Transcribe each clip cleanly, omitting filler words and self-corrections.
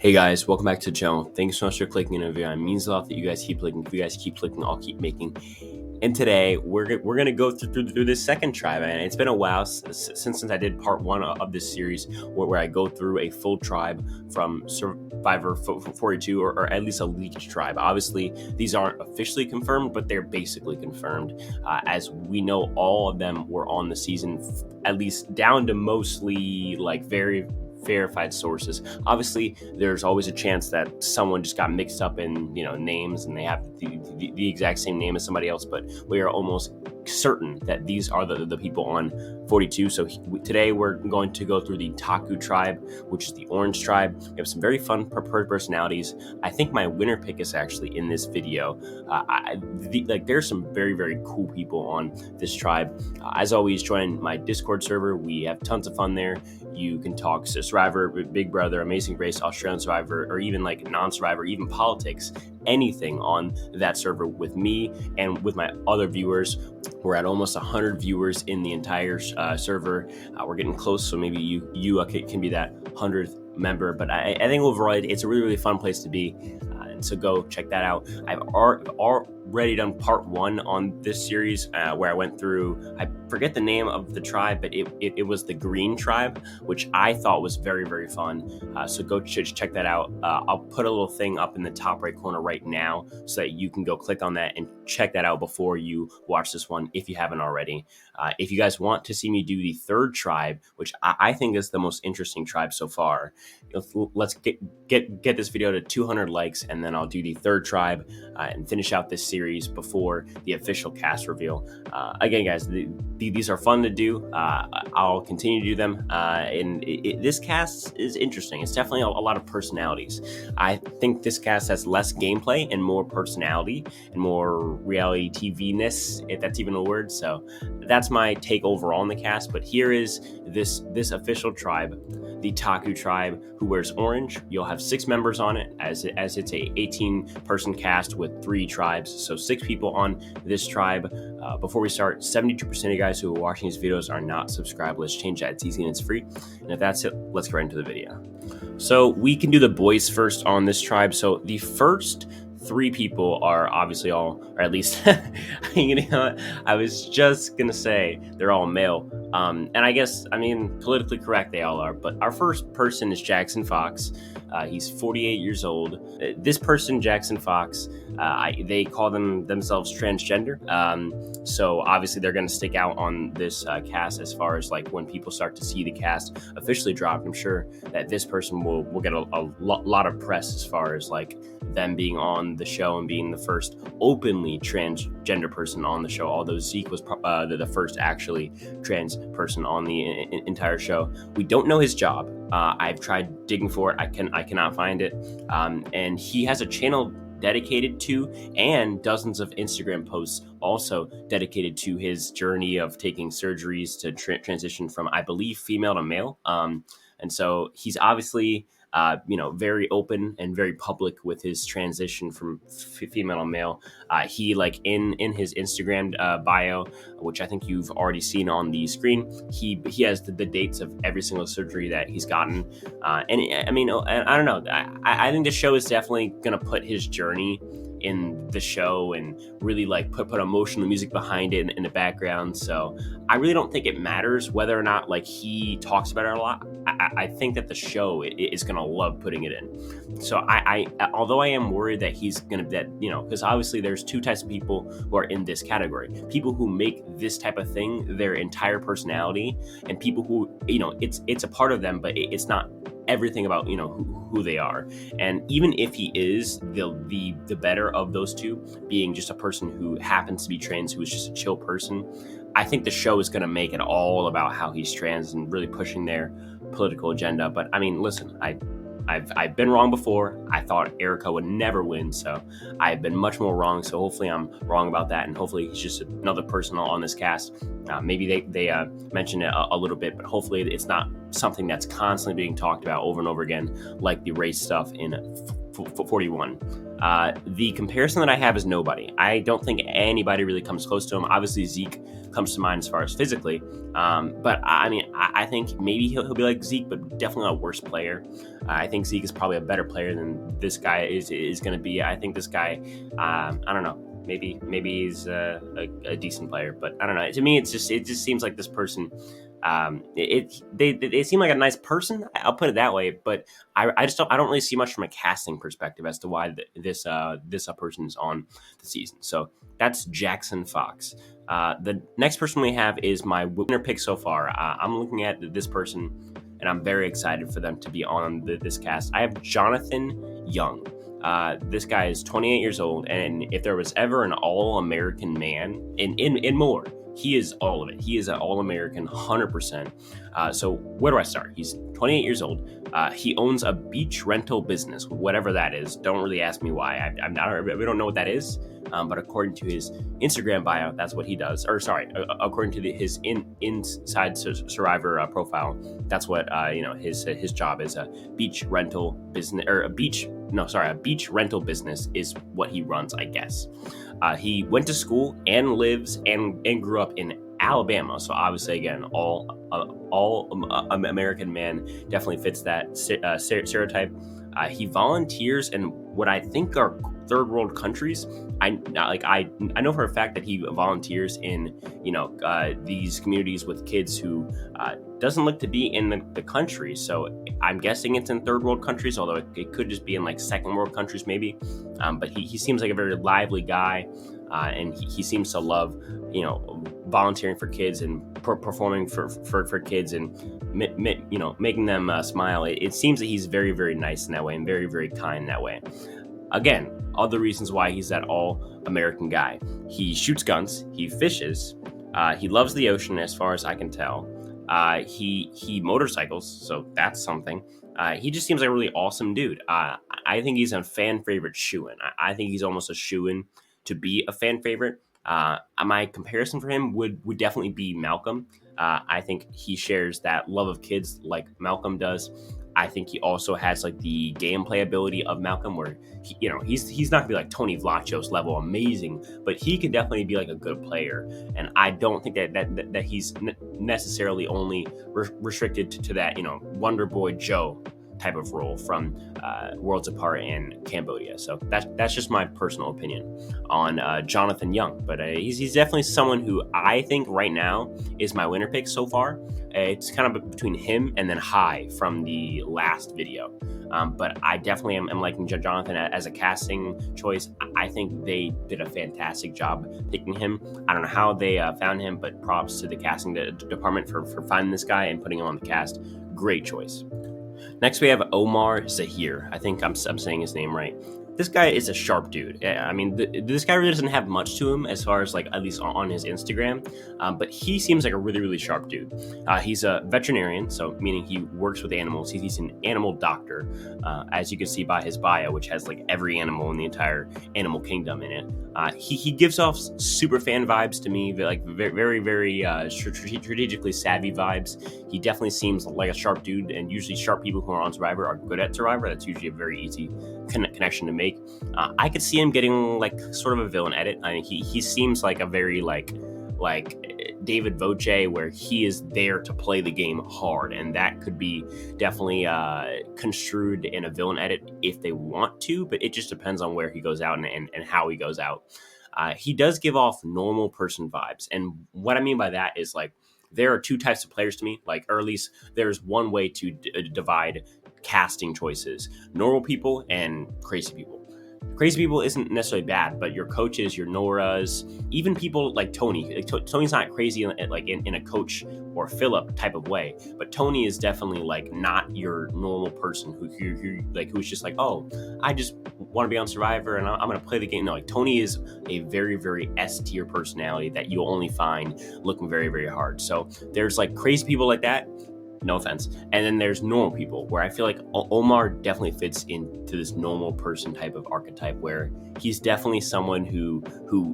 Hey guys, welcome back to the channel. Thanks so much for clicking in the video. It means a lot that you guys keep clicking. If you guys keep clicking, I'll keep making. And today we're gonna go through this second tribe, and it's been a while since I did part one of this series, where I go through a full tribe from Survivor 42, or at least a leaked tribe. Obviously, these aren't officially confirmed, but they're basically confirmed, as we know all of them were on the season, at least down to mostly like very verified sources. Obviously, there's always a chance that someone just got mixed up in names and they have the exact same name as somebody else, but we are almost certain that these are the people on 42. So today we're going to go through the Taku tribe, which is the orange tribe. We have some very fun personalities. I think my winner pick is actually in this video. There's some very cool people on this tribe. As always, join my Discord server. We have tons of fun there. You can talk Survivor, Big Brother, Amazing Race, Australian Survivor, or even like non-Survivor, even politics, anything on that server with me and with my other viewers. We're at almost 100 viewers in the entire server. We're getting close, so maybe you can be that 100th member. But I think overall it's a really fun place to be. So go check that out. I've already done part one on this series, where I went through, I forget the name of the tribe, but it was the green tribe, which I thought was very fun. So go check that out. I'll put a little thing up in the top right corner right now so that you can go click on that and check that out before you watch this one if you haven't already. If you guys want to see me do the third tribe, which I think is the most interesting tribe so far, let's get this video to 200 likes, and then I'll do the third tribe and finish out this series before the official cast reveal. Again, guys, these are fun to do. I'll continue to do them, and this cast is interesting. It's definitely a lot of personalities. I think this cast has less gameplay and more personality and more reality TV-ness, if that's even a word. So that's my take overall on the cast. But here is this official tribe, the Taku tribe, who wears orange. You'll have 6 members on it, as it's a 18-person cast with 3 tribes, so 6 people on this tribe. Before we start, 72% of you guys who are watching these videos are not subscribed. Let's change that. It's easy and it's free. And if that's it, let's get right into the video. So we can do the boys first on this tribe. So the first 3 people are obviously all, or at least, I was just gonna say they're all male. And I guess, politically correct, they all are. But our first person is Jackson Fox. He's 48 years old. This person, Jackson Fox, they call themselves transgender. So obviously they're going to stick out on this cast as far as like when people start to see the cast officially drop. I'm sure that this person will get a lot of press as far as like them being on the show and being the first openly transgender person on the show. Although Zeke was the first actually trans person on the entire show. We don't know his job. I've tried digging for it. I cannot find it. And he has a channel dedicated to, and dozens of Instagram posts also dedicated to his journey of taking surgeries to transition from, I believe, female to male. And so he's obviously very open and very public with his transition from female to male. He, like, in his Instagram bio, which I think you've already seen on the screen, he has the dates of every single surgery that he's gotten. And I don't know. I think the show is definitely going to put his journey in the show and really like put emotional music behind it in the background. So I really don't think it matters whether or not like he talks about it a lot. I think that the show is gonna love putting it in. So I although I am worried that he's gonna because obviously there's 2 types of people who are in this category: people who make this type of thing their entire personality, and people who it's a part of them, but it's not everything about who they are. And even if he is the better of those 2, being just a person who happens to be trans, who is just a chill person, I think the show is going to make it all about how he's trans and really pushing their political agenda. But listen, I've been wrong before. I thought Erica would never win, so I've been much more wrong. So hopefully I'm wrong about that, and hopefully he's just another person on this cast. Maybe they mention it a little bit, but hopefully it's not something that's constantly being talked about over and over again, like the race stuff in 41. The comparison that I have is nobody. I don't think anybody really comes close to him. Obviously Zeke comes to mind as far as physically, but I I think maybe he'll be like Zeke, but definitely not a worse player. I think Zeke is probably a better player than this guy is going to be. I think this guy, I don't know. Maybe he's a decent player, but I don't know. To me, it just seems like this person. They seem like a nice person. I'll put it that way, but I don't really see much from a casting perspective as to why this person is on the season. So that's Jackson Fox. The next person we have is my winner pick so far. I'm looking at this person, and I'm very excited for them to be on this cast. I have Jonathan Young. This guy is 28 years old, and if there was ever an all-American man in more, he is all of it. He is an all-American, 100%. So where do I start? He's 28 years old. He owns a beach rental business, whatever that is. Don't really ask me why. We don't know what that is. But according to his Instagram bio, that's what he does. Or sorry, according to his Inside Survivor profile, that's what his job is. A beach rental business, or a beach rental business is what he runs, I guess. He went to school and lives and grew up in Alabama. So obviously, again, all American man definitely fits that stereotype. He volunteers in what I think are third world countries. I know for a fact that he volunteers in these communities with kids who doesn't look to be in the country. So I'm guessing it's in third world countries, although it could just be in like second world countries maybe. But he seems like a very lively guy, and he seems to love volunteering for kids and performing for kids and making them smile. It seems that he's very, very nice in that way and very, very kind in that way. Again, other reasons why he's that all-American guy. He shoots guns. He fishes. He loves the ocean, as far as I can tell. He motorcycles, so that's something. He just seems like a really awesome dude. I think he's a fan favorite shoo-in. I think he's almost a shoo-in to be a fan favorite. My comparison for him would definitely be Malcolm. I think he shares that love of kids like Malcolm does. I think he also has like the gameplay ability of Malcolm, where he's not gonna be like Tony Vlachos level amazing, but he can definitely be like a good player. And I don't think that he's necessarily only restricted to that Wonder Boy Joe type of role from Worlds Apart and Cambodia. So that's just my personal opinion on Jonathan Young. But he's definitely someone who I think right now is my winner pick so far. It's kind of between him and then High from the last video. But I definitely am liking Jonathan as a casting choice. I think they did a fantastic job picking him. I don't know how they found him, but props to the casting department for finding this guy and putting him on the cast. Great choice. Next, we have Omar Zahir. I think I'm saying his name right. This guy is a sharp dude. I mean, this guy really doesn't have much to him as far as like at least on his Instagram, but he seems like a really, really sharp dude. He's a veterinarian, so meaning he works with animals. He's an animal doctor, as you can see by his bio, which has like every animal in the entire animal kingdom in it. He gives off super fan vibes to me, like very, very strategically savvy vibes. He definitely seems like a sharp dude, and usually sharp people who are on Survivor are good at Survivor. That's usually a very easy connection to make. I could see him getting like sort of a villain edit. I mean, he seems like a very like David Voce, where he is there to play the game hard, and that could be definitely construed in a villain edit if they want to, but it just depends on where he goes out and how he goes out. He does give off normal person vibes, and what I mean by that is like there are two types of players to me, or at least there's one way to divide casting choices: normal people and crazy people. Crazy people isn't necessarily bad, but your coaches, your Noras, even people like Tony. Tony's not crazy in a coach or Philip type of way, but Tony is definitely like not your normal person who's just like, oh, I just want to be on Survivor and I'm going to play the game. No, like Tony is a very, very S tier personality that you'll only find looking very, very hard. So there's like crazy people like that. No offense. And then there's normal people, where I feel like Omar definitely fits into this normal person type of archetype, where he's definitely someone who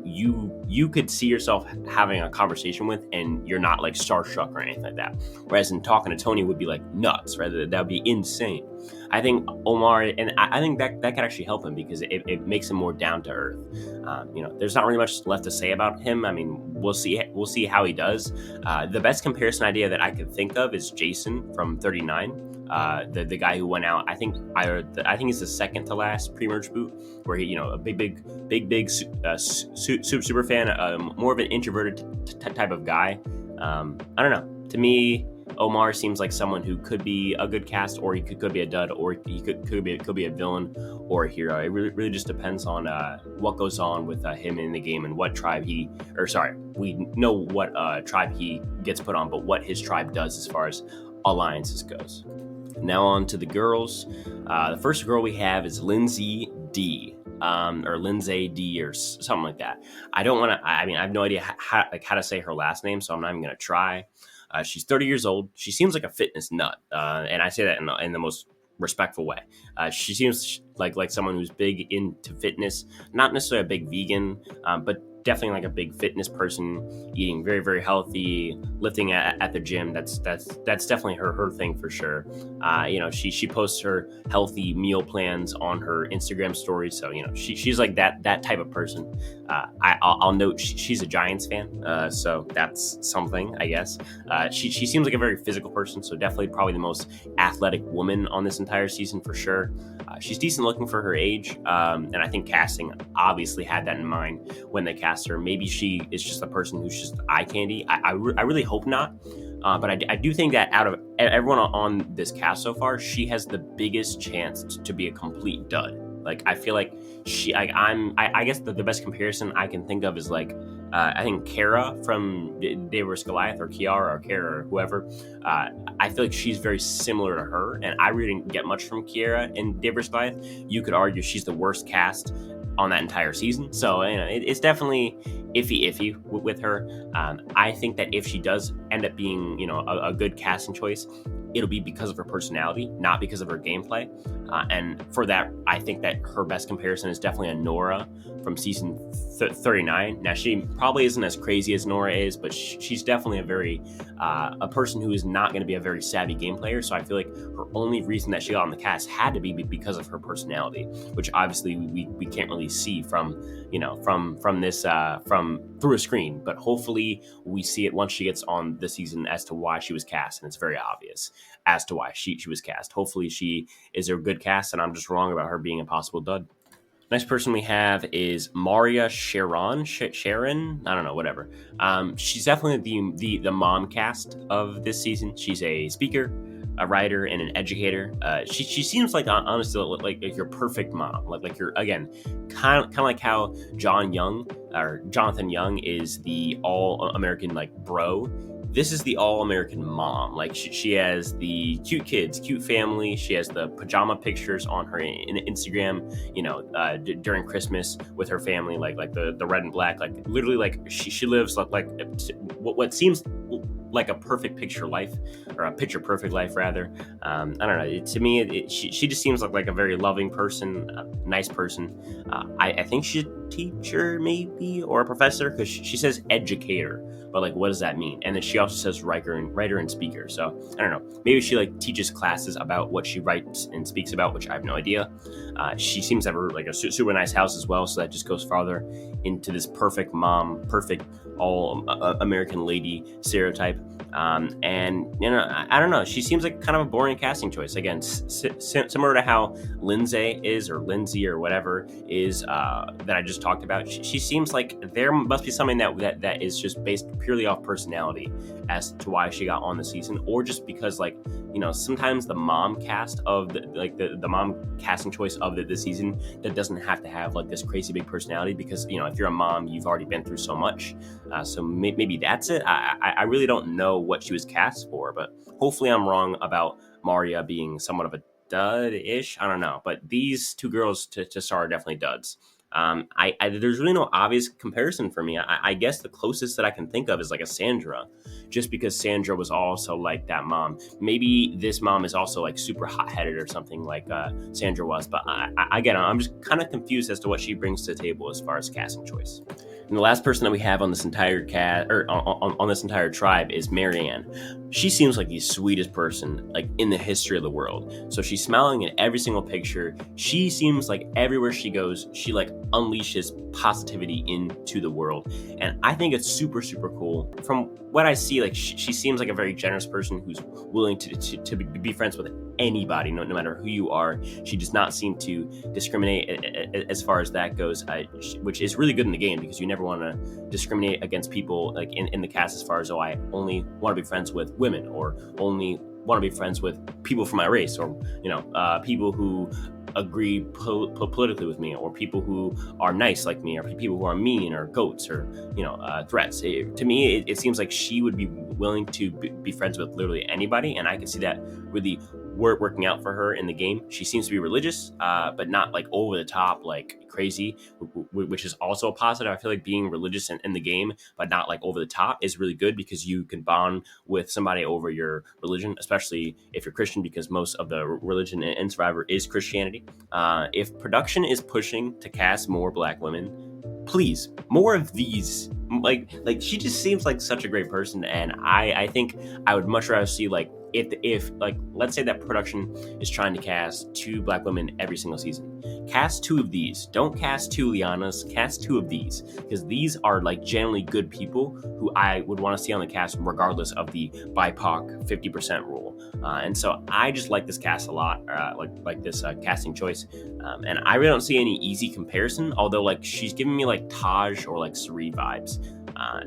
you could see yourself having a conversation with, and you're not like starstruck or anything like that. Whereas in talking to Tony would be like nuts, right? That would be insane. I think Omar, and I think that could actually help him because it makes him more down to earth. There's not really much left to say about him. I mean, we'll see how he does. The best comparison idea that I could think of is Jason from 39. The guy who went out, I think he's the second to last pre-merge boot, where he, a big super fan, more of an introverted type of guy. I don't know. To me, Omar seems like someone who could be a good cast, or he could be a dud, or he could be a villain or a hero. It really just depends on what goes on with him in the game and what tribe we know what tribe he gets put on, but what his tribe does as far as alliances goes. Now on to the girls. The first girl we have is Lindsay D. Or Lindsay D or something like that. I have no idea how to say her last name, so I'm not even going to try. She's 30 years old. She seems like a fitness nut, and I say that in the most respectful way. She seems like someone who's big into fitness, not necessarily a big vegan, but definitely like a big fitness person, eating very, very healthy, lifting at the gym. That's definitely her thing for sure. She posts her healthy meal plans on her Instagram stories. So, she's like that type of person. I'll note she's a Giants fan. So that's something, I guess. She seems like a very physical person. So definitely probably the most athletic woman on this entire season for sure. She's decent looking for her age. And I think casting obviously had that in mind when they cast her. Maybe she is just a person who's just eye candy. I really hope not. But I do think that out of everyone on this cast so far, she has the biggest chance to be a complete dud. Like, I feel like I guess the best comparison I can think of is like, I think Kara from David vs. Goliath, or Kiara or Kara or whoever. I feel like she's very similar to her, and I really didn't get much from Kiara in David vs. Goliath. You could argue she's the worst cast on that entire season. So, it's definitely iffy with her. I think that if she does end up being, a good casting choice, it'll be because of her personality, not because of her gameplay. And for that, I think that her best comparison is definitely a Nora from season 39. Now, she probably isn't as crazy as Nora is, but she's definitely a person who is not going to be a very savvy game player. So I feel like her only reason that she got on the cast had to be because of her personality, which obviously we can't really see from through a screen. But hopefully we see it once she gets on the season as to why she was cast, and it's very obvious as to why she was cast. Hopefully she is a good cast, and I'm just wrong about her being a possible dud. Next person we have is Maria Sharon, I don't know, whatever. She's definitely the mom cast of this season. She's a speaker, a writer, and an educator. She seems like, honestly, like your perfect mom. Like you're, again, kind of like how Jonathan Young is the all-American bro. This is the all-American mom. Like, she has the cute kids, cute family. She has the pajama pictures on her Instagram, during Christmas with her family, like the red and black. Like, literally, like she lives like what seems like a perfect picture life, or a picture perfect life rather. I don't know. To me, she just seems like a very loving person, a nice person. I think she's a teacher maybe, or a professor, because she says educator, but what does that mean? And then she also says writer and speaker. So I don't know. Maybe she teaches classes about what she writes and speaks about, which I have no idea. She seems to have a super nice house as well, so that just goes farther into this perfect mom, perfect all American lady stereotype. And I don't know. She seems like kind of a boring casting choice. Again, similar to how Lindsay is, or Lindsay or whatever is, that I just talked about. She seems like there must be something that is just based purely off personality as to why she got on the season, or just because sometimes the mom cast of the mom casting choice of the season that doesn't have to have this crazy big personality, because if you're a mom, you've already been through so much. So maybe that's it. I really don't know what she was cast for, but hopefully I'm wrong about Maria being somewhat of a dud-ish. I don't know, but these two girls to star are definitely duds. There's really no obvious comparison for me. I guess the closest that I can think of is a Sandra, just because Sandra was also like that mom. Maybe this mom is also super hot-headed or something like Sandra was, but I'm just kind of confused as to what she brings to the table as far as casting choice. And the last person that we have on this entire cast, or on this entire tribe, is Marianne. she seems like the sweetest person like in the history of the world. So she's smiling in every single picture. She seems like everywhere she goes, she like unleashes positivity into the world. And I think it's super, super cool. From what I see, like she seems like a very generous person who's willing to be friends with anybody, no matter who you are. She does not seem to discriminate as far as that goes, which is really good in the game, because you never want to discriminate against people like in the cast as far as, oh, I only want to be friends with women, or only want to be friends with people from my race, or people who agree politically with me, or people who are nice like me, or people who are mean, or goats, or threats. To me, it seems like she would be willing to be friends with literally anybody, and I can see that really working out for her in the game. She seems to be religious, but not like over the top, like crazy, which is also a positive. I feel like being religious in the game, but not like over the top, is really good, because you can bond with somebody over your religion, especially if you're Christian, because most of the religion in Survivor is Christianity. If production is pushing to cast more Black women, please, more of these. Like she just seems like such a great person, and I think I would much rather see like if like, let's say that production is trying to cast 2 Black women every single season, cast 2 of these. Don't cast 2 Lianas, cast 2 of these, because these are like generally good people who I would want to see on the cast, regardless of the BIPOC 50% rule. And so I just like this cast a lot, like this casting choice. And I really don't see any easy comparison, although like she's giving me like Taj or like Suri vibes.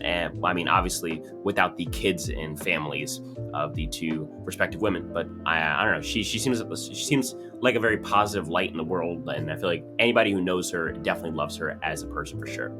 And I mean, obviously without the kids and families of the 2 respective women, but I don't know. She seems like a very positive light in the world, and I feel like anybody who knows her definitely loves her as a person for sure.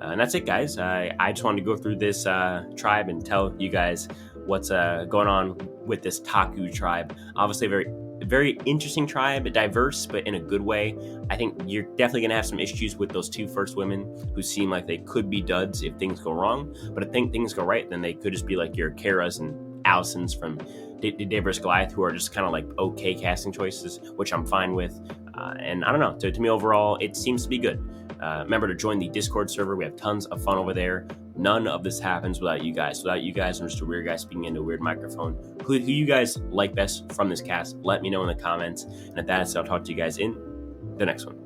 And that's it, guys. I just wanted to go through this tribe and tell you guys what's going on with this Taku tribe. Obviously, a very interesting tribe, diverse, but in a good way. I think you're definitely going to have some issues with those 2 first women who seem like they could be duds if things go wrong. But if things go right, then they could just be like your Karas and Allisons from Dave vs. Goliath, who are just kind of like okay casting choices, which I'm fine with. And I don't know, to me overall, it seems to be good. Remember to join the Discord server. We have tons of fun over there. None of this happens without you guys. Without you guys, I'm just a weird guy speaking into a weird microphone. Who you guys like best from this cast? Let me know in the comments. And at that, I'll talk to you guys in the next one.